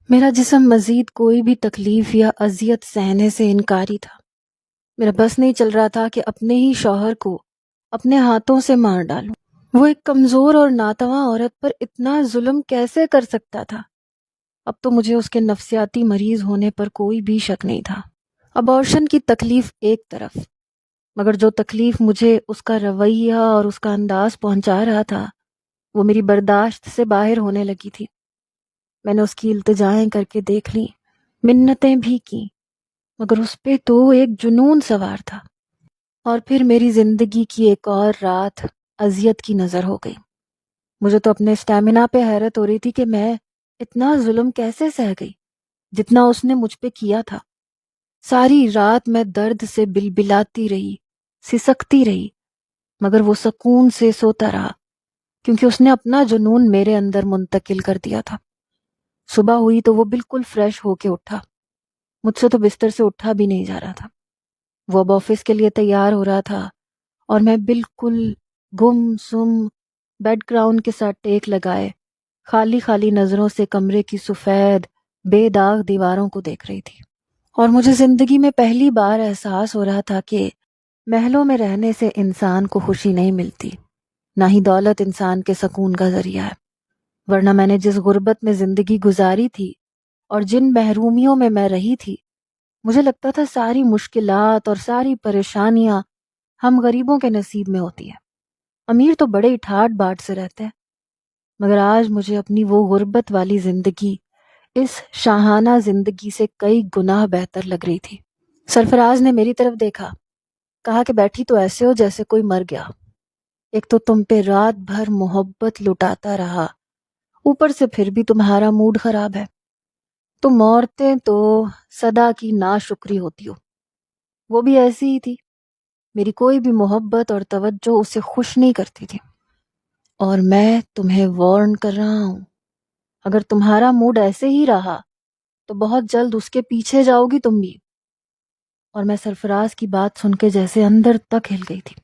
میرا جسم مزید کوئی بھی تکلیف یا اذیت سہنے سے انکاری تھا۔ میرا بس نہیں چل رہا تھا کہ اپنے ہی شوہر کو اپنے ہاتھوں سے مار ڈالوں۔ وہ ایک کمزور اور ناتواں عورت پر اتنا ظلم کیسے کر سکتا تھا؟ اب تو مجھے اس کے نفسیاتی مریض ہونے پر کوئی بھی شک نہیں تھا۔ ابارشن کی تکلیف ایک طرف، مگر جو تکلیف مجھے اس کا رویہ اور اس کا انداز پہنچا رہا تھا وہ میری برداشت سے باہر ہونے لگی تھی۔ میں نے اس کی التجائیں کر کے دیکھ لی، منتیں بھی کیں، مگر اس پہ تو ایک جنون سوار تھا۔ اور پھر میری زندگی کی ایک اور رات اذیت کی نظر ہو گئی۔ مجھے تو اپنے اسٹیمنا پہ حیرت ہو رہی تھی کہ میں اتنا ظلم کیسے سہ گئی جتنا اس نے مجھ پہ کیا تھا۔ ساری رات میں درد سے بلبلاتی رہی، سسکتی رہی، مگر وہ سکون سے سوتا رہا کیونکہ اس نے اپنا جنون میرے اندر منتقل کر دیا تھا۔ صبح ہوئی تو وہ بالکل فریش ہو کے اٹھا۔ مجھ سے تو بستر سے اٹھا بھی نہیں جا رہا تھا۔ وہ اب آفس کے لیے تیار ہو رہا تھا اور میں بالکل گم سم بیڈ گراؤنڈ کے ساتھ ٹیک لگائے خالی خالی نظروں سے کمرے کی سفید بے داغ دیواروں کو دیکھ رہی تھی۔ اور مجھے زندگی میں پہلی بار احساس ہو رہا تھا کہ محلوں میں رہنے سے انسان کو خوشی نہیں ملتی، نہ ہی دولت انسان کے سکون کا ذریعہ ہے۔ ورنہ میں نے جس غربت میں زندگی گزاری تھی اور جن محرومیوں میں میں رہی تھی، مجھے لگتا تھا ساری مشکلات اور ساری پریشانیاں ہم غریبوں کے نصیب میں ہوتی ہیں۔ امیر تو بڑے ہی ٹھاٹ باٹ سے رہتے ہیں، مگر آج مجھے اپنی وہ غربت والی زندگی اس شاہانہ زندگی سے کئی گناہ بہتر لگ رہی تھی۔ سرفراز نے میری طرف دیکھا، کہا کہ بیٹھی تو ایسے ہو جیسے کوئی مر گیا۔ ایک تو تم پہ رات بھر محبت لٹاتا رہا، اوپر سے پھر بھی تمہارا موڈ خراب ہے۔ تم عورتیں تو صدا کی ناشکری ہوتی ہو۔ وہ بھی ایسی ہی تھی، میری کوئی بھی محبت اور توجہ اسے خوش نہیں کرتی تھی۔ اور میں تمہیں وارن کر رہا ہوں، اگر تمہارا موڈ ایسے ہی رہا تو بہت جلد اس کے پیچھے جاؤ گی تم بھی۔ اور میں سرفراز کی بات سن کے جیسے اندر تک ہل گئی تھی۔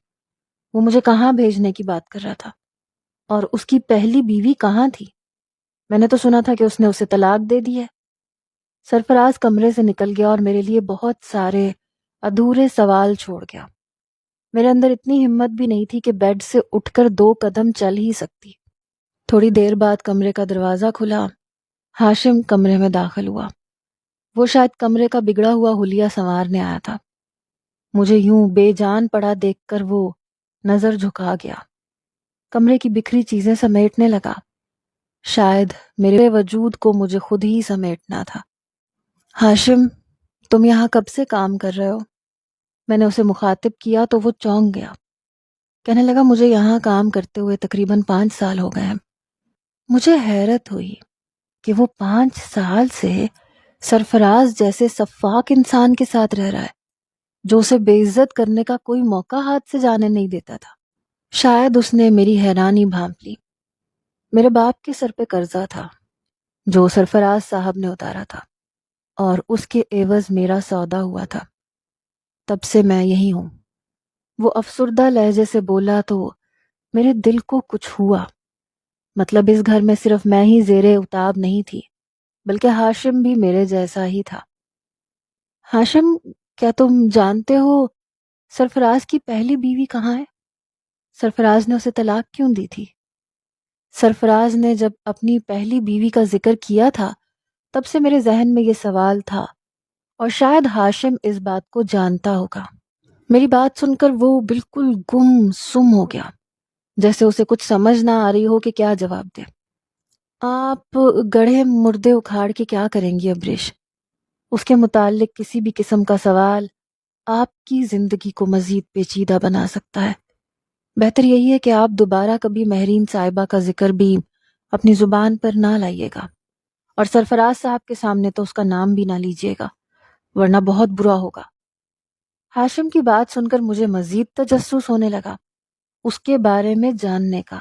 وہ مجھے کہاں بھیجنے کی بات کر رہا تھا، اور اس کی پہلی بیوی کہاں تھی؟ میں نے تو سنا تھا کہ اس نے اسے طلاق دے دی ہے۔ سرفراز کمرے سے نکل گیا اور میرے لیے بہت سارے ادھورے سوال چھوڑ گیا۔ میرے اندر اتنی ہمت بھی نہیں تھی کہ بیڈ سے اٹھ کر 2 قدم چل ہی سکتی۔ تھوڑی دیر بعد کمرے کا دروازہ کھلا، ہاشم کمرے میں داخل ہوا۔ وہ شاید کمرے کا بگڑا ہوا حلیہ سنوارنے آیا تھا۔ مجھے یوں بے جان پڑا دیکھ کر وہ نظر جھکا گیا، کمرے کی بکھری چیزیں سمیٹنے لگا۔ شاید میرے وجود کو مجھے خود ہی سمیٹنا تھا۔ ہاشم، تم یہاں کب سے کام کر رہے ہو؟ میں نے اسے مخاطب کیا تو وہ چونک گیا۔ کہنے لگا مجھے یہاں کام کرتے ہوئے تقریباً 5 سال ہو گئے ہیں۔ مجھے حیرت ہوئی کہ وہ 5 سال سے سرفراز جیسے سفاک انسان کے ساتھ رہ رہا ہے جو اسے بے عزت کرنے کا کوئی موقع ہاتھ سے جانے نہیں دیتا تھا۔ شاید اس نے میری حیرانی بھانپ لی۔ میرے باپ کے سر پہ قرضہ تھا جو سرفراز صاحب نے اتارا تھا، اور اس کے عوض میرا سودا ہوا تھا۔ تب سے میں یہی ہوں۔ وہ افسردہ لہجے سے بولا تو میرے دل کو کچھ ہوا۔ مطلب اس گھر میں صرف میں ہی زیر اتاب نہیں تھی، بلکہ ہاشم بھی میرے جیسا ہی تھا۔ ہاشم، کیا تم جانتے ہو سرفراز کی پہلی بیوی کہاں ہے؟ سرفراز نے اسے طلاق کیوں دی تھی؟ سرفراز نے جب اپنی پہلی بیوی کا ذکر کیا تھا تب سے میرے ذہن میں یہ سوال تھا، اور شاید ہاشم اس بات کو جانتا ہوگا۔ میری بات سن کر وہ بالکل گم سم ہو گیا، جیسے اسے کچھ سمجھ نہ آ رہی ہو کہ کیا جواب دے۔ آپ گڑھے مردے اکھاڑ کے کیا کریں گی ابریش؟ اس کے متعلق کسی بھی قسم کا سوال آپ کی زندگی کو مزید پیچیدہ بنا سکتا ہے۔ بہتر یہی ہے کہ آپ دوبارہ کبھی مہرین صاحبہ کا ذکر بھی اپنی زبان پر نہ لائیے گا، اور سرفراز صاحب کے سامنے تو اس کا نام بھی نہ لیجیے گا، ورنہ بہت برا ہوگا۔ ہاشم کی بات سن کر مجھے مزید تجسس ہونے لگا، اس کے بارے میں جاننے کا۔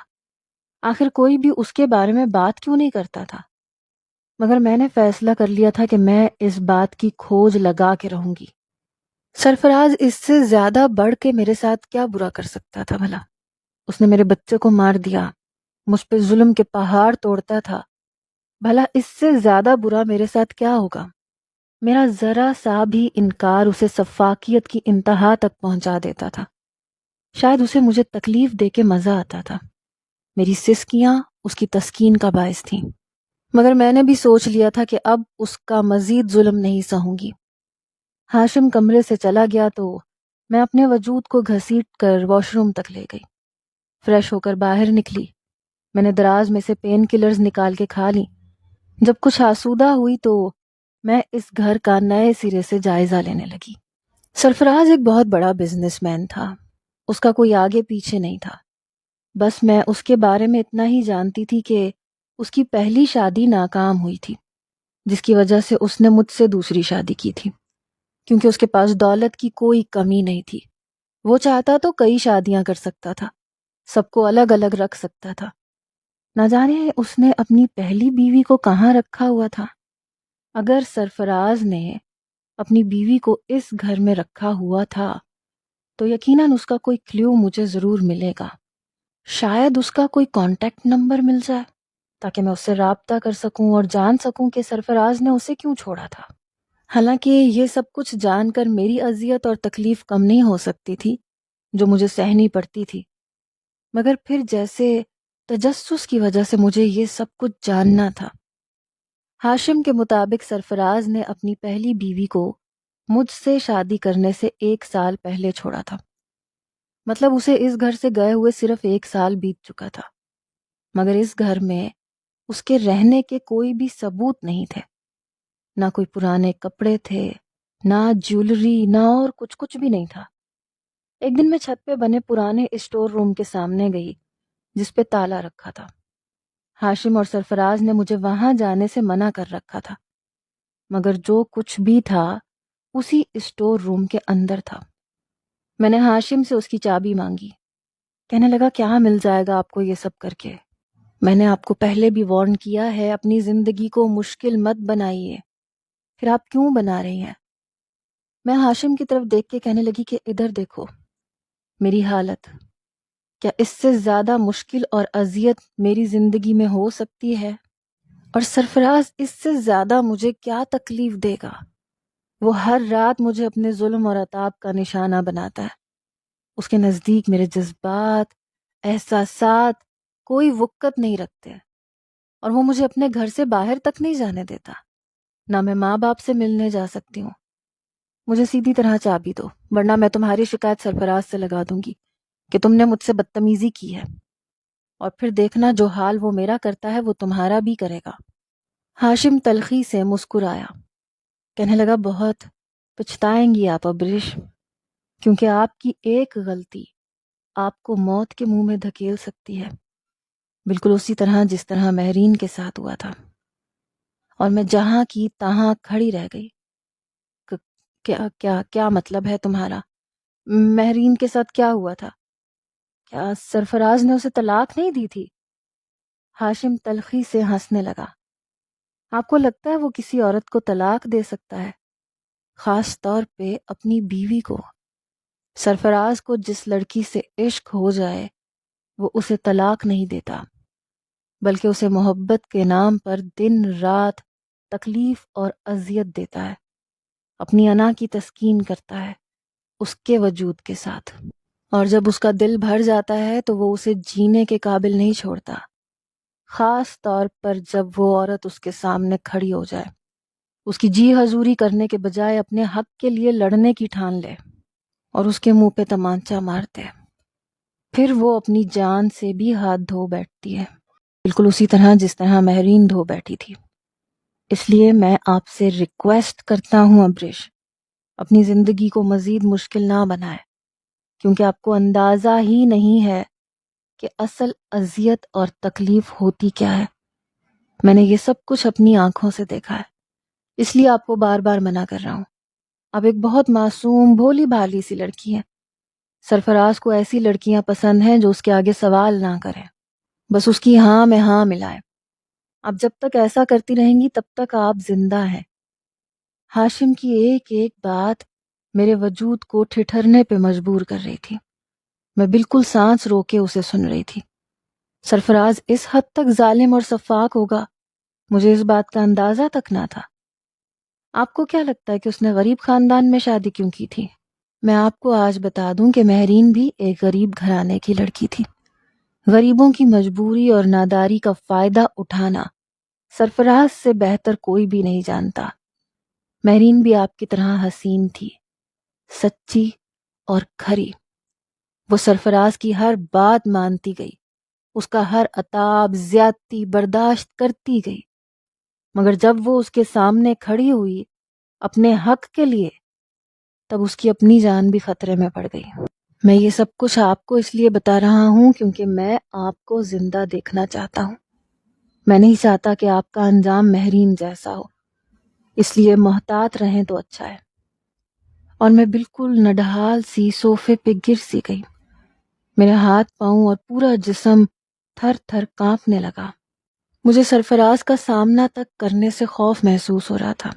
آخر کوئی بھی اس کے بارے میں بات کیوں نہیں کرتا تھا؟ مگر میں نے فیصلہ کر لیا تھا کہ میں اس بات کی کھوج لگا کے رہوں گی۔ سرفراز اس سے زیادہ بڑھ کے میرے ساتھ کیا برا کر سکتا تھا بھلا؟ اس نے میرے بچے کو مار دیا، مجھ پہ ظلم کے پہاڑ توڑتا تھا، بھلا اس سے زیادہ برا میرے ساتھ کیا ہوگا؟ میرا ذرا سا بھی انکار اسے سفاکیت کی انتہا تک پہنچا دیتا تھا۔ شاید اسے مجھے تکلیف دے کے مزہ آتا تھا۔ میری سسکیاں اس کی تسکین کا باعث تھیں، مگر میں نے بھی سوچ لیا تھا کہ اب اس کا مزید ظلم نہیں سہوں گی۔ ہاشم کمرے سے چلا گیا تو میں اپنے وجود کو گھسیٹ کر واش روم تک لے گئی۔ فریش ہو کر باہر نکلی۔ میں نے دراز میں سے پین کلرز نکال کے کھا لی۔ جب کچھ آسودہ ہوئی تو میں اس گھر کا نئے سرے سے جائزہ لینے لگی۔ سرفراز ایک بہت بڑا بزنس مین تھا۔ اس کا کوئی آگے پیچھے نہیں تھا۔ بس میں اس کے بارے میں اتنا ہی جانتی تھی کہ اس کی پہلی شادی ناکام ہوئی تھی، جس کی وجہ سے اس نے مجھ سے دوسری شادی کی تھی، کیونکہ اس کے پاس دولت کی کوئی کمی نہیں تھی۔ وہ چاہتا تو کئی شادیاں کر سکتا تھا، سب کو الگ الگ رکھ سکتا تھا۔ نہ جانے اس نے اپنی پہلی بیوی کو کہاں رکھا ہوا تھا۔ اگر سرفراز نے اپنی بیوی کو اس گھر میں رکھا ہوا تھا تو یقیناً اس کا کوئی کلیو مجھے ضرور ملے گا۔ شاید اس کا کوئی کانٹیکٹ نمبر مل جائے تاکہ میں اس سے رابطہ کر سکوں اور جان سکوں کہ سرفراز نے اسے کیوں چھوڑا تھا۔ حالانکہ یہ سب کچھ جان کر میری اذیت اور تکلیف کم نہیں ہو سکتی تھی جو مجھے سہنی پڑتی تھی، مگر پھر جیسے تجسس کی وجہ سے مجھے یہ سب کچھ جاننا تھا۔ ہاشم کے مطابق سرفراز نے اپنی پہلی بیوی کو مجھ سے شادی کرنے سے 1 سال پہلے چھوڑا تھا، مطلب اسے اس گھر سے گئے ہوئے صرف 1 سال بیت چکا تھا، مگر اس گھر میں اس کے رہنے کے کوئی بھی ثبوت نہیں تھے۔ نہ کوئی پرانے کپڑے تھے، نہ جیولری، نہ اور کچھ بھی نہیں تھا۔ ایک دن میں چھت پہ بنے پرانے اسٹور روم کے سامنے گئی جس پہ تالا رکھا تھا۔ ہاشم اور سرفراز نے مجھے وہاں جانے سے منع کر رکھا تھا، مگر جو کچھ بھی تھا اسی اسٹور روم کے اندر تھا۔ میں نے ہاشم سے اس کی چابی مانگی۔ کہنے لگا کیا مل جائے گا آپ کو یہ سب کر کے؟ میں نے آپ کو پہلے بھی وارن کیا ہے، اپنی زندگی کو مشکل مت بنائیے، پھر آپ کیوں بنا رہی ہیں؟ میں ہاشم کی طرف دیکھ کے کہنے لگی کہ ادھر دیکھو میری حالت، کیا اس سے زیادہ مشکل اور اذیت میری زندگی میں ہو سکتی ہے؟ اور سرفراز اس سے زیادہ مجھے کیا تکلیف دے گا؟ وہ ہر رات مجھے اپنے ظلم اور عطاب کا نشانہ بناتا ہے۔ اس کے نزدیک میرے جذبات، احساسات کوئی وقت نہیں رکھتے، اور وہ مجھے اپنے گھر سے باہر تک نہیں جانے دیتا۔ نہ میں ماں باپ سے ملنے جا سکتی ہوں۔ مجھے سیدھی طرح چابی دو، ورنہ میں تمہاری شکایت سرفراز سے لگا دوں گی کہ تم نے مجھ سے بدتمیزی کی ہے، اور پھر دیکھنا جو حال وہ میرا کرتا ہے وہ تمہارا بھی کرے گا۔ ہاشم تلخی سے مسکرایا، کہنے لگا بہت پچھتائیں گی آپ ابرش، کیونکہ آپ کی ایک غلطی آپ کو موت کے منہ میں دھکیل سکتی ہے، بالکل اسی طرح جس طرح مہرین کے ساتھ ہوا تھا۔ اور میں جہاں کی تہاں کھڑی رہ گئی۔ کیا کیا کیا مطلب ہے تمہارا؟ مہرین کے ساتھ کیا ہوا تھا؟ کیا سرفراز نے اسے طلاق نہیں دی تھی؟ ہاشم تلخی سے ہنسنے لگا۔ آپ کو لگتا ہے وہ کسی عورت کو طلاق دے سکتا ہے؟ خاص طور پہ اپنی بیوی کو۔ سرفراز کو جس لڑکی سے عشق ہو جائے وہ اسے طلاق نہیں دیتا، بلکہ اسے محبت کے نام پر دن رات تکلیف اور اذیت دیتا ہے، اپنی انا کی تسکین کرتا ہے اس کے وجود کے ساتھ، اور جب اس کا دل بھر جاتا ہے تو وہ اسے جینے کے قابل نہیں چھوڑتا، خاص طور پر جب وہ عورت اس کے سامنے کھڑی ہو جائے، اس کی جی حضوری کرنے کے بجائے اپنے حق کے لیے لڑنے کی ٹھان لے اور اس کے منہ پہ تمانچہ مارتے، پھر وہ اپنی جان سے بھی ہاتھ دھو بیٹھتی ہے، بالکل اسی طرح جس طرح مہرین دھو بیٹھی تھی۔ اس لیے میں آپ سے ریکویسٹ کرتا ہوں ابرش، اپنی زندگی کو مزید مشکل نہ بنائے، کیونکہ آپ کو اندازہ ہی نہیں ہے کہ اصل اذیت اور تکلیف ہوتی کیا ہے۔ میں نے یہ سب کچھ اپنی آنکھوں سے دیکھا ہے، اس لیے آپ کو بار بار منع کر رہا ہوں۔ آپ ایک بہت معصوم بھولی بھالی سی لڑکی ہیں۔ سرفراز کو ایسی لڑکیاں پسند ہیں جو اس کے آگے سوال نہ کریں، بس اس کی ہاں میں ہاں ملائیں۔ آپ جب تک ایسا کرتی رہیں گی تب تک آپ زندہ ہیں۔ ہاشم کی ایک ایک بات میرے وجود کو ٹھٹھرنے پہ مجبور کر رہی تھی۔ میں بالکل سانس رو کے اسے سن رہی تھی۔ سرفراز اس حد تک ظالم اور سفاک ہوگا مجھے اس بات کا اندازہ تک نہ تھا۔ آپ کو کیا لگتا ہے کہ اس نے غریب خاندان میں شادی کیوں کی تھی؟ میں آپ کو آج بتا دوں کہ مہرین بھی ایک غریب گھرانے کی لڑکی تھی۔ غریبوں کی مجبوری اور ناداری کا فائدہ اٹھانا سرفراز سے بہتر کوئی بھی نہیں جانتا۔ مہرین بھی آپ کی طرح حسین تھی، سچی اور کھری۔ وہ سرفراز کی ہر بات مانتی گئی، اس کا ہر عتاب زیادتی برداشت کرتی گئی، مگر جب وہ اس کے سامنے کھڑی ہوئی اپنے حق کے لیے، تب اس کی اپنی جان بھی خطرے میں پڑ گئی۔ میں یہ سب کچھ آپ کو اس لیے بتا رہا ہوں کیونکہ میں آپ کو زندہ دیکھنا چاہتا ہوں۔ میں نہیں چاہتا کہ آپ کا انجام مہرین جیسا ہو، اس لیے محتاط رہیں تو اچھا ہے۔ اور میں بالکل نڈھال سی صوفے پہ گر سی گئی۔ میرے ہاتھ پاؤں اور پورا جسم تھر تھر کانپنے لگا۔ مجھے سرفراز کا سامنا تک کرنے سے خوف محسوس ہو رہا تھا۔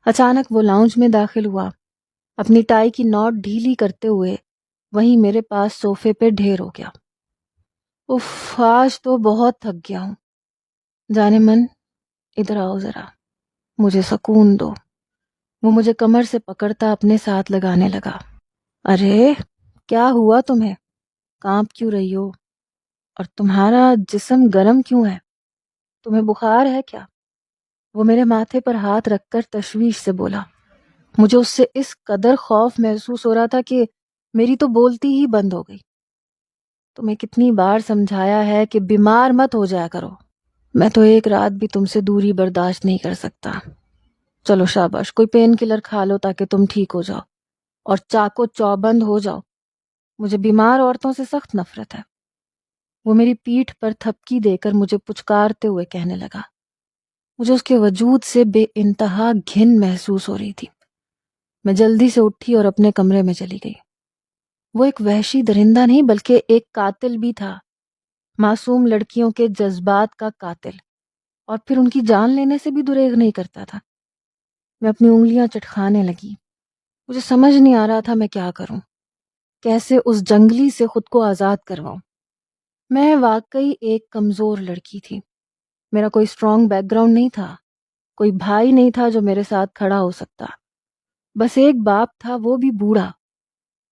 اچانک وہ لاؤنج میں داخل ہوا، اپنی ٹائی کی نوٹ ڈھیلی کرتے ہوئے وہیں میرے پاس صوفے پہ ڈھیر ہو گیا۔ اف، آج تو بہت تھک گیا ہوں۔ جانے من، ادھر آؤ ذرا، مجھے سکون دو۔ وہ مجھے کمر سے پکڑتا اپنے ساتھ لگانے لگا۔ ارے کیا ہوا تمہیں؟ کانپ کیوں رہی ہو؟ اور تمہارا جسم گرم کیوں ہے؟ تمہیں بخار ہے کیا؟ وہ میرے ماتھے پر ہاتھ رکھ کر تشویش سے بولا۔ مجھے اس سے اس قدر خوف محسوس ہو رہا تھا کہ میری تو بولتی ہی بند ہو گئی۔ تمہیں کتنی بار سمجھایا ہے کہ بیمار مت ہو جایا کرو۔ میں تو ایک رات بھی تم سے دوری برداشت نہیں کر سکتا۔ چلو شاباش، کوئی پین کلر کھا لو تاکہ تم ٹھیک ہو جاؤ اور چاقو چوبند ہو جاؤ۔ مجھے بیمار عورتوں سے سخت نفرت ہے۔ وہ میری پیٹھ پر تھپکی دے کر مجھے پچکارتے ہوئے کہنے لگا۔ مجھے اس کے وجود سے بے انتہا گھن محسوس ہو رہی تھی۔ میں جلدی سے اٹھی اور اپنے کمرے میں چلی گئی۔ وہ ایک وحشی درندہ نہیں بلکہ ایک قاتل بھی تھا، معصوم لڑکیوں کے جذبات کا قاتل، اور پھر ان کی جان لینے سے بھی دریغ نہیں کرتا تھا۔ میں اپنی انگلیاں چٹکھانے لگی۔ مجھے سمجھ نہیں آ رہا تھا میں کیا کروں، کیسے اس جنگلی سے خود کو آزاد کرواؤں۔ میں واقعی ایک کمزور لڑکی تھی۔ میرا کوئی اسٹرانگ بیک گراؤنڈ نہیں تھا، کوئی بھائی نہیں تھا جو میرے ساتھ کھڑا ہو سکتا۔ بس ایک باپ تھا، وہ بھی بوڑھا۔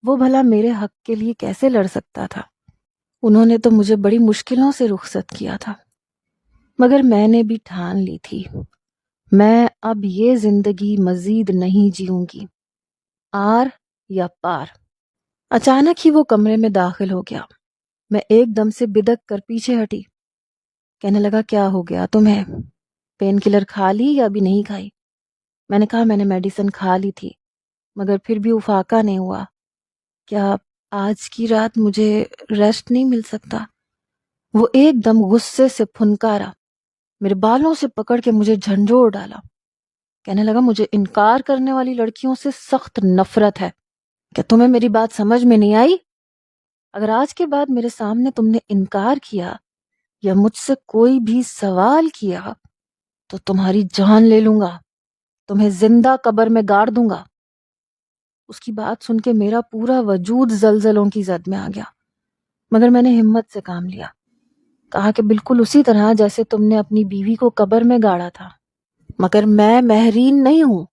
وہ بھلا میرے حق کے لیے کیسے لڑ سکتا تھا؟ انہوں نے تو مجھے بڑی مشکلوں سے رخصت کیا تھا، مگر میں نے بھی ٹھان لی تھی، میں اب یہ زندگی مزید نہیں جیوں گی، آر یا پار۔ اچانک ہی وہ کمرے میں داخل ہو گیا۔ میں ایک دم سے بدک کر پیچھے ہٹی۔ کہنے لگا، کیا ہو گیا تمہیں؟ پین کلر کھا لی یا ابھی نہیں کھائی؟ میں نے کہا میں نے میڈیسن کھا لی تھی، مگر پھر بھی افاقہ نہیں ہوا۔ کیا آج کی رات مجھے ریسٹ نہیں مل سکتا؟ وہ ایک دم غصے سے پھنکارا، میرے بالوں سے پکڑ کے مجھے جھنجھوڑ ڈالا۔ کہنے لگا، مجھے انکار کرنے والی لڑکیوں سے سخت نفرت ہے۔ کیا تمہیں میری بات سمجھ میں نہیں آئی؟ اگر آج کے بعد میرے سامنے تم نے انکار کیا یا مجھ سے کوئی بھی سوال کیا تو تمہاری جان لے لوں گا، تمہیں زندہ قبر میں گاڑ دوں گا۔ اس کی بات سن کے میرا پورا وجود زلزلوں کی زد میں آ گیا، مگر میں نے ہمت سے کام لیا۔ کہا کہ بالکل اسی طرح جیسے تم نے اپنی بیوی کو قبر میں گاڑا تھا، مگر میں مہرین نہیں ہوں۔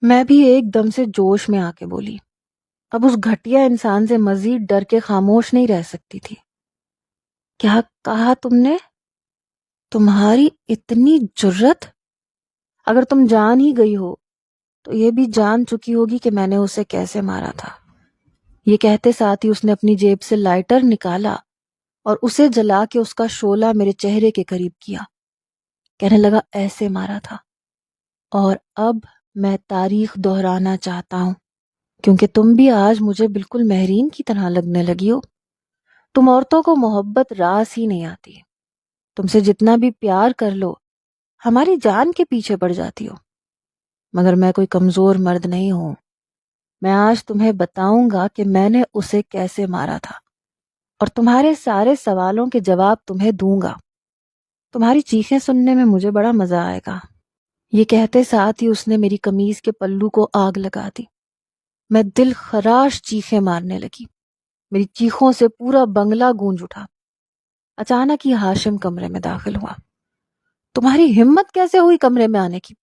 میں بھی ایک دم سے جوش میں آ کے بولی۔ اب اس گھٹیا انسان سے مزید ڈر کے خاموش نہیں رہ سکتی تھی۔ کیا کہا تم نے؟ تمہاری اتنی جرت؟ اگر تم جان ہی گئی ہو تو یہ بھی جان چکی ہوگی کہ میں نے اسے کیسے مارا تھا۔ یہ کہتے ساتھ ہی اس نے اپنی جیب سے لائٹر نکالا اور اسے جلا کے اس کا شعلہ میرے چہرے کے قریب کیا۔ کہنے لگا، ایسے مارا تھا، اور اب میں تاریخ دہرانا چاہتا ہوں، کیونکہ تم بھی آج مجھے بالکل مہرین کی طرح لگنے لگی ہو۔ تم عورتوں کو محبت راس ہی نہیں آتی، تم سے جتنا بھی پیار کر لو ہماری جان کے پیچھے پڑ جاتی ہو۔ مگر میں کوئی کمزور مرد نہیں ہوں۔ میں آج تمہیں بتاؤں گا کہ میں نے اسے کیسے مارا تھا، اور تمہارے سارے سوالوں کے جواب تمہیں دوں گا۔ تمہاری چیخیں سننے میں مجھے بڑا مزہ آئے گا۔ یہ کہتے ساتھ ہی اس نے میری قمیض کے پلو کو آگ لگا دی۔ میں دل خراش چیخیں مارنے لگی۔ میری چیخوں سے پورا بنگلہ گونج اٹھا۔ اچانک ہی ہاشم کمرے میں داخل ہوا۔ تمہاری ہمت کیسے ہوئی کمرے میں آنے کی؟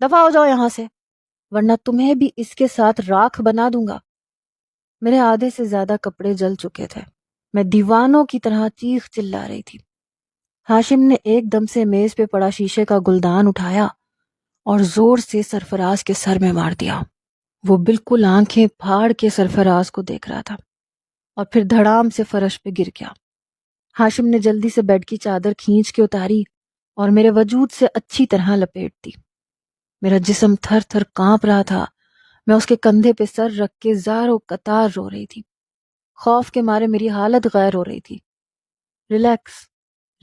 دفع ہو جاؤ یہاں سے، ورنہ تمہیں بھی اس کے ساتھ راکھ بنا دوں گا۔ میرے آدھے سے زیادہ کپڑے جل چکے تھے، میں دیوانوں کی طرح چیخ چلا رہی تھی۔ ہاشم نے ایک دم سے میز پہ پڑا شیشے کا گلدان اٹھایا اور زور سے سرفراز کے سر میں مار دیا۔ وہ بالکل آنکھیں پھاڑ کے سرفراز کو دیکھ رہا تھا اور پھر دھڑام سے فرش پہ گر گیا۔ ہاشم نے جلدی سے بیڈ کی چادر کھینچ کے اتاری اور میرے وجود سے اچھی طرح لپیٹ دی۔ میرا جسم تھر تھر کانپ رہا تھا۔ میں اس کے کندھے پہ سر رکھ کے زار و قطار رو رہی تھی۔ خوف کے مارے میری حالت غیر ہو رہی تھی۔ ریلیکس،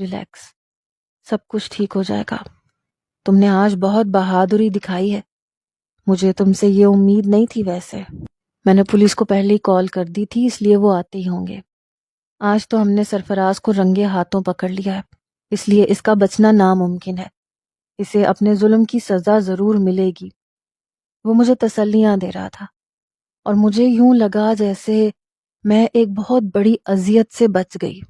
ریلیکس، سب کچھ ٹھیک ہو جائے گا۔ تم نے آج بہت بہادری دکھائی ہے، مجھے تم سے یہ امید نہیں تھی۔ ویسے میں نے پولیس کو پہلے ہی کال کر دی تھی، اس لیے وہ آتے ہی ہوں گے۔ آج تو ہم نے سرفراز کو رنگے ہاتھوں پکڑ لیا ہے، اس لیے اس کا بچنا ناممکن ہے۔ اسے اپنے ظلم کی سزا ضرور ملے گی۔ وہ مجھے تسلیاں دے رہا تھا اور مجھے یوں لگا جیسے میں ایک بہت بڑی اذیت سے بچ گئی۔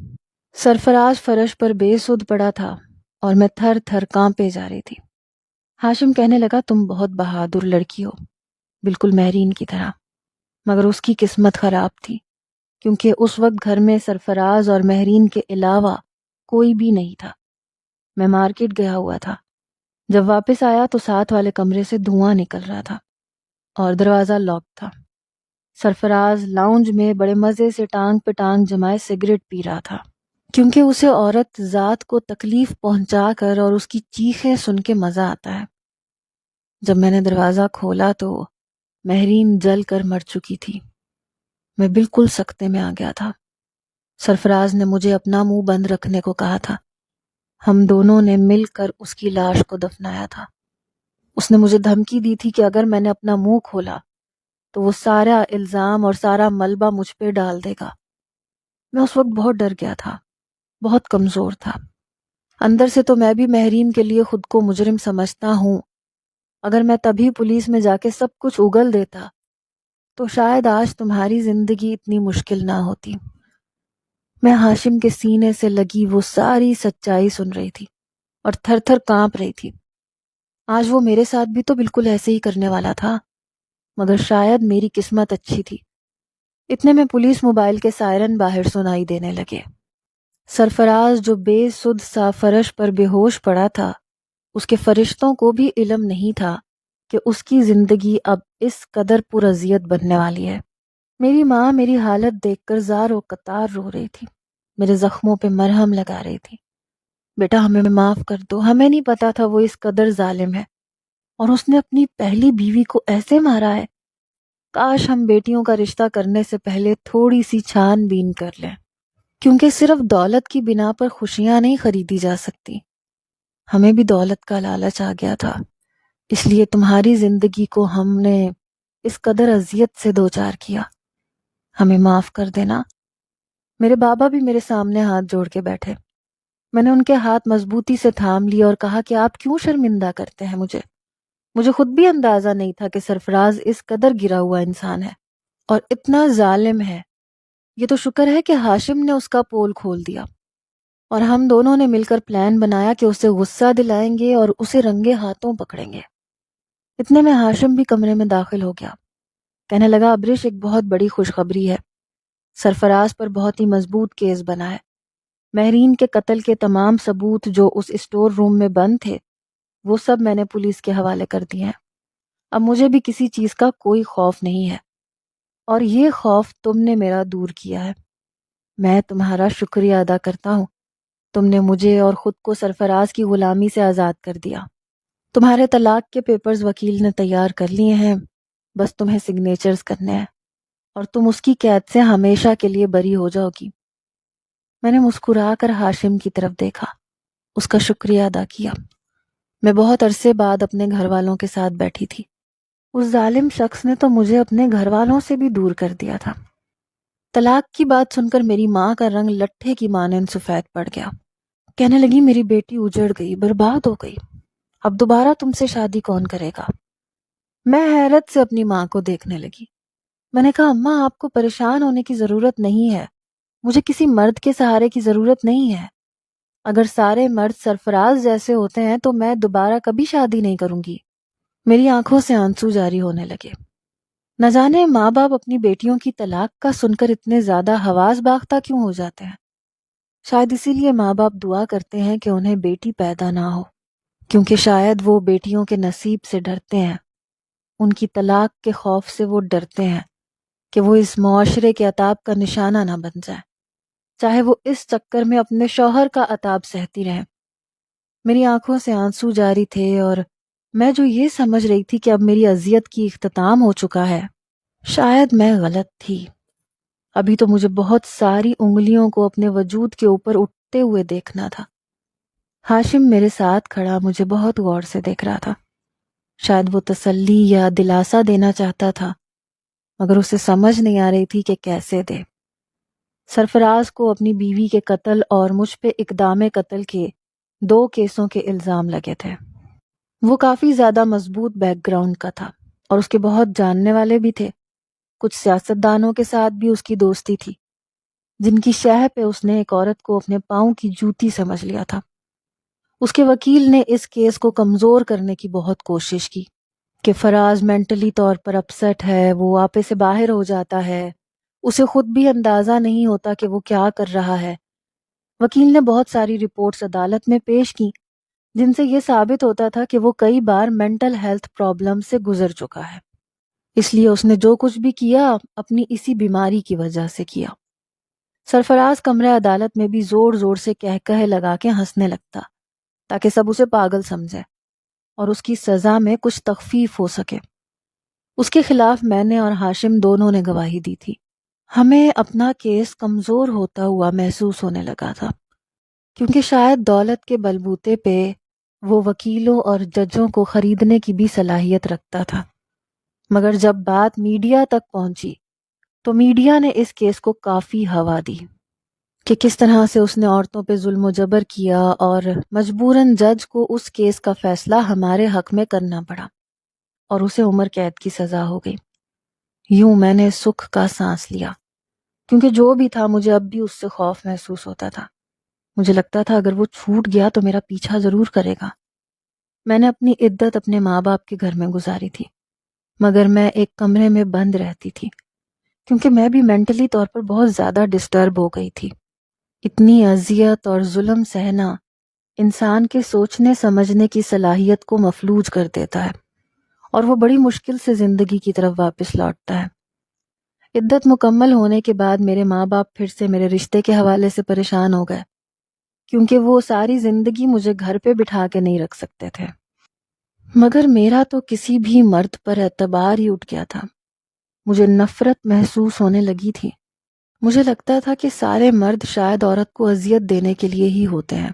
سرفراز فرش پر بے سدھ پڑا تھا اور میں تھر تھر کانپے جا رہی تھی۔ ہاشم کہنے لگا تم بہت بہادر لڑکی ہو، بالکل مہرین کی طرح، مگر اس کی قسمت خراب تھی کیونکہ اس وقت گھر میں سرفراز اور مہرین کے علاوہ کوئی بھی نہیں تھا۔ میں مارکیٹ گیا ہوا تھا۔ جب واپس آیا تو ساتھ والے کمرے سے دھواں نکل رہا تھا اور دروازہ لاک تھا۔ سرفراز لاؤنج میں بڑے مزے سے ٹانگ پہ ٹانگ جمائے سگریٹ پی رہا تھا، کیونکہ اسے عورت ذات کو تکلیف پہنچا کر اور اس کی چیخیں سن کے مزہ آتا ہے۔ جب میں نے دروازہ کھولا تو مہرین جل کر مر چکی تھی۔ میں بالکل سکتے میں آ گیا تھا۔ سرفراز نے مجھے اپنا منہ بند رکھنے کو کہا تھا۔ ہم دونوں نے مل کر اس کی لاش کو دفنایا تھا۔ اس نے مجھے دھمکی دی تھی کہ اگر میں نے اپنا منہ کھولا تو وہ سارا الزام اور سارا ملبہ مجھ پہ ڈال دے گا۔ میں اس وقت بہت ڈر گیا تھا، بہت کمزور تھا۔ اندر سے تو میں بھی مہرین کے لیے خود کو مجرم سمجھتا ہوں۔ اگر میں تبھی پولیس میں جا کے سب کچھ اگل دیتا تو شاید آج تمہاری زندگی اتنی مشکل نہ ہوتی۔ میں ہاشم کے سینے سے لگی وہ ساری سچائی سن رہی تھی اور تھر تھر کانپ رہی تھی۔ آج وہ میرے ساتھ بھی تو بالکل ایسے ہی کرنے والا تھا، مگر شاید میری قسمت اچھی تھی۔ اتنے میں پولیس موبائل کے سائرن باہر سنائی دینے لگے۔ سرفراز جو بے سدھ سا فرش پر بے ہوش پڑا تھا، اس کے فرشتوں کو بھی علم نہیں تھا کہ اس کی زندگی اب اس قدر پر اذیت بننے والی ہے۔ میری ماں میری حالت دیکھ کر زار و قطار رو رہی تھی، میرے زخموں پہ مرہم لگا رہی تھی۔ بیٹا ہمیں معاف کر دو، ہمیں نہیں پتا تھا وہ اس قدر ظالم ہے اور اس نے اپنی پہلی بیوی کو ایسے مارا ہے۔ کاش ہم بیٹیوں کا رشتہ کرنے سے پہلے تھوڑی سی چھان بین کر لیں، کیونکہ صرف دولت کی بنا پر خوشیاں نہیں خریدی جا سکتی۔ ہمیں بھی دولت کا لالچ آ گیا تھا، اس لیے تمہاری زندگی کو ہم نے اس قدر اذیت سے دوچار کیا۔ ہمیں معاف کر دینا۔ میرے بابا بھی میرے سامنے ہاتھ جوڑ کے بیٹھے۔ میں نے ان کے ہاتھ مضبوطی سے تھام لیے اور کہا کہ آپ کیوں شرمندہ کرتے ہیں مجھے خود بھی اندازہ نہیں تھا کہ سرفراز اس قدر گرا ہوا انسان ہے اور اتنا ظالم ہے۔ یہ تو شکر ہے کہ ہاشم نے اس کا پول کھول دیا اور ہم دونوں نے مل کر پلان بنایا کہ اسے غصہ دلائیں گے اور اسے رنگے ہاتھوں پکڑیں گے۔ اتنے میں ہاشم بھی کمرے میں داخل ہو گیا۔ کہنے لگا ابرش ایک بہت بڑی خوشخبری ہے، سرفراز پر بہت ہی مضبوط کیس بنا ہے۔ مہرین کے قتل کے تمام ثبوت جو اس اسٹور روم میں بند تھے وہ سب میں نے پولیس کے حوالے کر دیے ہیں۔ اب مجھے بھی کسی چیز کا کوئی خوف نہیں ہے اور یہ خوف تم نے میرا دور کیا ہے۔ میں تمہارا شکریہ ادا کرتا ہوں، تم نے مجھے اور خود کو سرفراز کی غلامی سے آزاد کر دیا۔ تمہارے طلاق کے پیپرز وکیل نے تیار کر لیے ہیں، بس تمہیں سگنیچرز کرنے ہیں اور تم اس کی قید سے ہمیشہ کے لیے بری ہو جاؤ گی۔ میں نے مسکرا کر ہاشم کی طرف دیکھا، اس کا شکریہ ادا کیا۔ میں بہت عرصے بعد اپنے گھر والوں کے ساتھ بیٹھی تھی۔ اس ظالم شخص نے تو مجھے اپنے گھر والوں سے بھی دور کر دیا تھا۔ طلاق کی بات سن کر میری ماں کا رنگ لٹھے کی مانند سفید پڑ گیا۔ کہنے لگی میری بیٹی اجڑ گئی، برباد ہو گئی، اب دوبارہ تم سے شادی کون کرے گا؟ میں حیرت سے اپنی ماں کو دیکھنے لگی۔ میں نے کہا اماں آپ کو پریشان ہونے کی ضرورت نہیں ہے، مجھے کسی مرد کے سہارے کی ضرورت نہیں ہے۔ اگر سارے مرد سرفراز جیسے ہوتے ہیں تو میں دوبارہ کبھی شادی نہیں کروں گی۔ میری آنکھوں سے آنسو جاری ہونے لگے۔ نہ جانے ماں باپ اپنی بیٹیوں کی طلاق کا سن کر اتنے زیادہ حواس باختہ کیوں ہو جاتے ہیں؟ شاید اسی لیے ماں باپ دعا کرتے ہیں کہ انہیں بیٹی پیدا نہ ہو، کیونکہ شاید وہ بیٹیوں کے نصیب سے ڈرتے ہیں، ان کی طلاق کے خوف سے وہ ڈرتے ہیں کہ وہ اس معاشرے کے عتاب کا نشانہ نہ بن جائے، چاہے وہ اس چکر میں اپنے شوہر کا عتاب سہتی رہیں۔ میری آنکھوں سے آنسو جاری تھے اور میں جو یہ سمجھ رہی تھی کہ اب میری اذیت کی اختتام ہو چکا ہے، شاید میں غلط تھی۔ ابھی تو مجھے بہت ساری انگلیوں کو اپنے وجود کے اوپر اٹھتے ہوئے دیکھنا تھا۔ ہاشم میرے ساتھ کھڑا مجھے بہت غور سے دیکھ رہا تھا۔ شاید وہ تسلی یا دلاسا دینا چاہتا تھا، مگر اسے سمجھ نہیں آ رہی تھی کہ کیسے دے۔ سرفراز کو اپنی بیوی کے قتل اور مجھ پہ اقدام قتل کے 2 کیسوں کے الزام لگے تھے۔ وہ کافی زیادہ مضبوط بیک گراؤنڈ کا تھا اور اس کے بہت جاننے والے بھی تھے۔ کچھ سیاستدانوں کے ساتھ بھی اس کی دوستی تھی، جن کی شہ پہ اس نے ایک عورت کو اپنے پاؤں کی جوتی سمجھ لیا تھا۔ اس کے وکیل نے اس کیس کو کمزور کرنے کی بہت کوشش کی کہ فراز مینٹلی طور پر اپسٹ ہے، وہ آپے سے باہر ہو جاتا ہے، اسے خود بھی اندازہ نہیں ہوتا کہ وہ کیا کر رہا ہے۔ وکیل نے بہت ساری رپورٹس عدالت میں پیش کی جن سے یہ ثابت ہوتا تھا کہ وہ کئی بار مینٹل ہیلتھ پرابلم سے گزر چکا ہے، اس لیے اس نے جو کچھ بھی کیا اپنی اسی بیماری کی وجہ سے کیا۔ سرفراز کمرہ عدالت میں بھی زور زور سے کہہ لگا کے ہنسنے لگتا تاکہ سب اسے پاگل سمجھے اور اس کی سزا میں کچھ تخفیف ہو سکے۔ اس کے خلاف میں نے اور ہاشم دونوں نے گواہی دی تھی۔ ہمیں اپنا کیس کمزور ہوتا ہوا محسوس ہونے لگا تھا، کیونکہ شاید دولت کے بلبوتے پہ وہ وکیلوں اور ججوں کو خریدنے کی بھی صلاحیت رکھتا تھا۔ مگر جب بات میڈیا تک پہنچی تو میڈیا نے اس کیس کو کافی ہوا دی کہ کس طرح سے اس نے عورتوں پہ ظلم و جبر کیا، اور مجبوراً جج کو اس کیس کا فیصلہ ہمارے حق میں کرنا پڑا اور اسے عمر قید کی سزا ہو گئی۔ یوں میں نے سکھ کا سانس لیا، کیونکہ جو بھی تھا مجھے اب بھی اس سے خوف محسوس ہوتا تھا۔ مجھے لگتا تھا اگر وہ چھوٹ گیا تو میرا پیچھا ضرور کرے گا۔ میں نے اپنی عدت اپنے ماں باپ کے گھر میں گزاری تھی، مگر میں ایک کمرے میں بند رہتی تھی کیونکہ میں بھی مینٹلی طور پر بہت زیادہ ڈسٹرب ہو گئی تھی۔ اتنی اذیت اور ظلم سہنا انسان کے سوچنے سمجھنے کی صلاحیت کو مفلوج کر دیتا ہے اور وہ بڑی مشکل سے زندگی کی طرف واپس لوٹتا ہے۔ عدت مکمل ہونے کے بعد میرے ماں باپ پھر سے میرے رشتے کے حوالے سے پریشان ہو گئے، کیونکہ وہ ساری زندگی مجھے گھر پہ بٹھا کے نہیں رکھ سکتے تھے۔ مگر میرا تو کسی بھی مرد پر اعتبار ہی اٹھ گیا تھا۔ مجھے نفرت محسوس ہونے لگی تھی۔ مجھے لگتا تھا کہ سارے مرد شاید عورت کو اذیت دینے کے لیے ہی ہوتے ہیں۔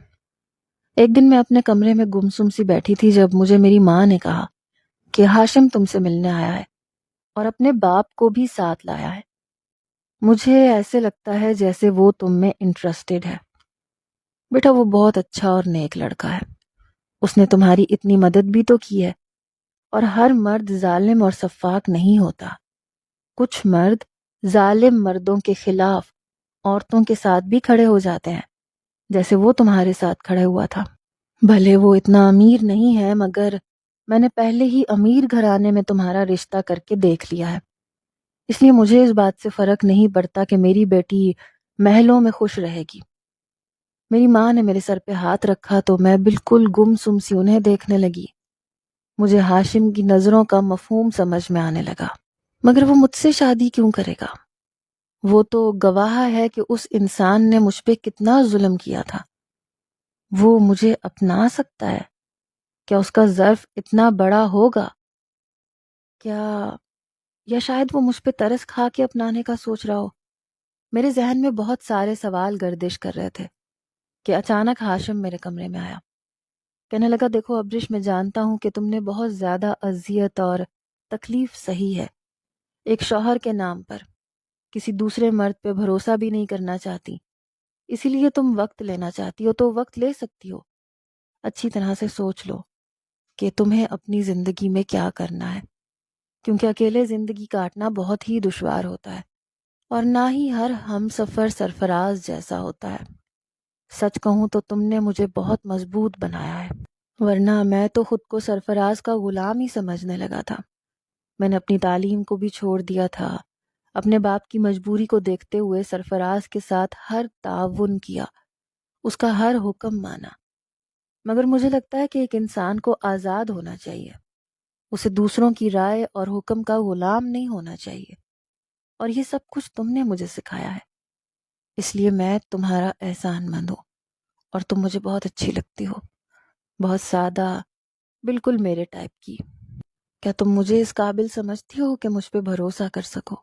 ایک دن میں اپنے کمرے میں گمسم سی بیٹھی تھی جب مجھے میری ماں نے کہا کہ ہاشم تم سے ملنے آیا ہے اور اپنے باپ کو بھی ساتھ لایا ہے۔ مجھے ایسے لگتا ہے جیسے وہ تم میں انٹرسٹڈ ہے۔ بیٹا وہ بہت اچھا اور نیک لڑکا ہے، اس نے تمہاری اتنی مدد بھی تو کی ہے، اور ہر مرد ظالم اور سفاک نہیں ہوتا۔ کچھ مرد ظالم مردوں کے خلاف عورتوں کے ساتھ بھی کھڑے ہو جاتے ہیں، جیسے وہ تمہارے ساتھ کھڑے ہوا تھا۔ بھلے وہ اتنا امیر نہیں ہے، مگر میں نے پہلے ہی امیر گھرانے میں تمہارا رشتہ کر کے دیکھ لیا ہے، اس لیے مجھے اس بات سے فرق نہیں پڑتا کہ میری بیٹی محلوں میں خوش رہے گی۔ میری ماں نے میرے سر پہ ہاتھ رکھا تو میں بالکل گم سم سی انہیں دیکھنے لگی۔ مجھے ہاشم کی نظروں کا مفہوم سمجھ میں آنے لگا۔ مگر وہ مجھ سے شادی کیوں کرے گا؟ وہ تو گواہ ہے کہ اس انسان نے مجھ پہ کتنا ظلم کیا تھا۔ وہ مجھے اپنا سکتا ہے؟ کیا اس کا ظرف اتنا بڑا ہوگا؟ یا شاید وہ مجھ پہ ترس کھا کے اپنانے کا سوچ رہا ہو؟ میرے ذہن میں بہت سارے سوال گردش کر رہے تھے کہ اچانک ہاشم میرے کمرے میں آیا۔ کہنے لگا دیکھو ابرش، میں جانتا ہوں کہ تم نے بہت زیادہ اذیت اور تکلیف سہی ہے ایک شوہر کے نام پر، کسی دوسرے مرد پہ بھروسہ بھی نہیں کرنا چاہتی، اسی لیے تم وقت لینا چاہتی ہو تو وقت لے سکتی ہو۔ اچھی طرح سے سوچ لو کہ تمہیں اپنی زندگی میں کیا کرنا ہے، کیونکہ اکیلے زندگی کاٹنا بہت ہی دشوار ہوتا ہے اور نہ ہی ہر ہم سفر سرفراز جیسا ہوتا ہے۔ سچ کہوں تو تم نے مجھے بہت مضبوط بنایا ہے، ورنہ میں تو خود کو سرفراز کا غلام ہی سمجھنے لگا تھا۔ میں نے اپنی تعلیم کو بھی چھوڑ دیا تھا، اپنے باپ کی مجبوری کو دیکھتے ہوئے سرفراز کے ساتھ ہر تعاون کیا، اس کا ہر حکم مانا۔ مگر مجھے لگتا ہے کہ ایک انسان کو آزاد ہونا چاہیے، اسے دوسروں کی رائے اور حکم کا غلام نہیں ہونا چاہیے، اور یہ سب کچھ تم نے مجھے سکھایا ہے۔ اس لیے میں تمہارا احسان مند ہوں، اور تم مجھے بہت اچھی لگتی ہو، بہت سادہ، بالکل میرے ٹائپ کی۔ کیا تم مجھے اس قابل سمجھتی ہو کہ مجھ پہ بھروسہ کر سکو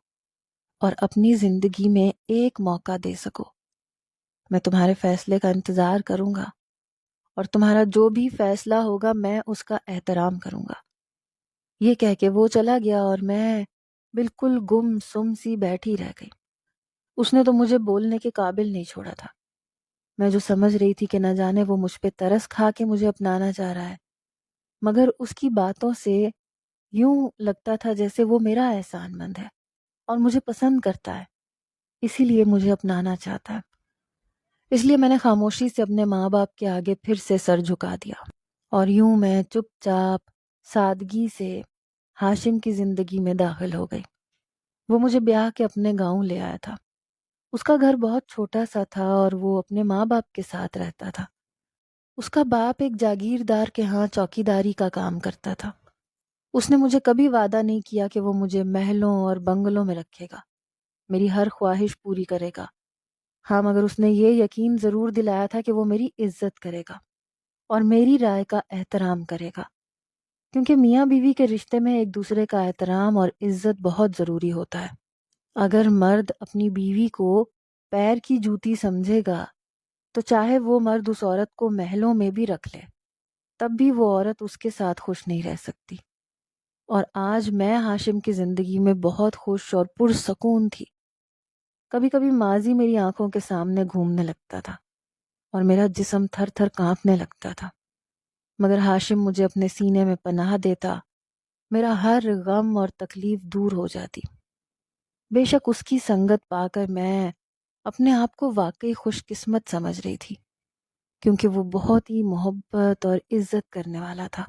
اور اپنی زندگی میں ایک موقع دے سکو؟ میں تمہارے فیصلے کا انتظار کروں گا، اور تمہارا جو بھی فیصلہ ہوگا میں اس کا احترام کروں گا۔ یہ کہہ کے وہ چلا گیا اور میں بالکل گم سم سی بیٹھی رہ گئی۔ اس نے تو مجھے بولنے کے قابل نہیں چھوڑا تھا۔ میں جو سمجھ رہی تھی کہ نہ جانے وہ مجھ پہ ترس کھا کے مجھے اپنانا چاہ رہا ہے، مگر اس کی باتوں سے یوں لگتا تھا جیسے وہ میرا احسان مند ہے اور مجھے پسند کرتا ہے، اسی لیے مجھے اپنانا چاہتا ہے۔ اس لیے میں نے خاموشی سے اپنے ماں باپ کے آگے پھر سے سر جھکا دیا، اور یوں میں چپ چاپ سادگی سے ہاشم کی زندگی میں داخل ہو گئی۔ وہ مجھے بیاہ کے اپنے گاؤں لے آیا تھا۔ اس کا گھر بہت چھوٹا سا تھا اور وہ اپنے ماں باپ کے ساتھ رہتا تھا۔ اس کا باپ ایک جاگیردار کے ہاں چوکیداری کا کام کرتا تھا۔ اس نے مجھے کبھی وعدہ نہیں کیا کہ وہ مجھے محلوں اور بنگلوں میں رکھے گا، میری ہر خواہش پوری کرے گا۔ ہاں، مگر اس نے یہ یقین ضرور دلایا تھا کہ وہ میری عزت کرے گا اور میری رائے کا احترام کرے گا، کیونکہ میاں بیوی کے رشتے میں ایک دوسرے کا احترام اور عزت بہت ضروری ہوتا ہے۔ اگر مرد اپنی بیوی کو پیر کی جوتی سمجھے گا تو چاہے وہ مرد اس عورت کو محلوں میں بھی رکھ لے، تب بھی وہ عورت اس کے ساتھ خوش نہیں رہ سکتی۔ اور آج میں ہاشم کی زندگی میں بہت خوش اور پرسکون تھی۔ کبھی کبھی ماضی میری آنکھوں کے سامنے گھومنے لگتا تھا اور میرا جسم تھر تھر کانپنے لگتا تھا، مگر ہاشم مجھے اپنے سینے میں پناہ دیتا، میرا ہر غم اور تکلیف دور ہو جاتی۔ بے شک اس کی سنگت پا کر میں اپنے آپ کو واقعی خوش قسمت سمجھ رہی تھی، کیونکہ وہ بہت ہی محبت اور عزت کرنے والا تھا۔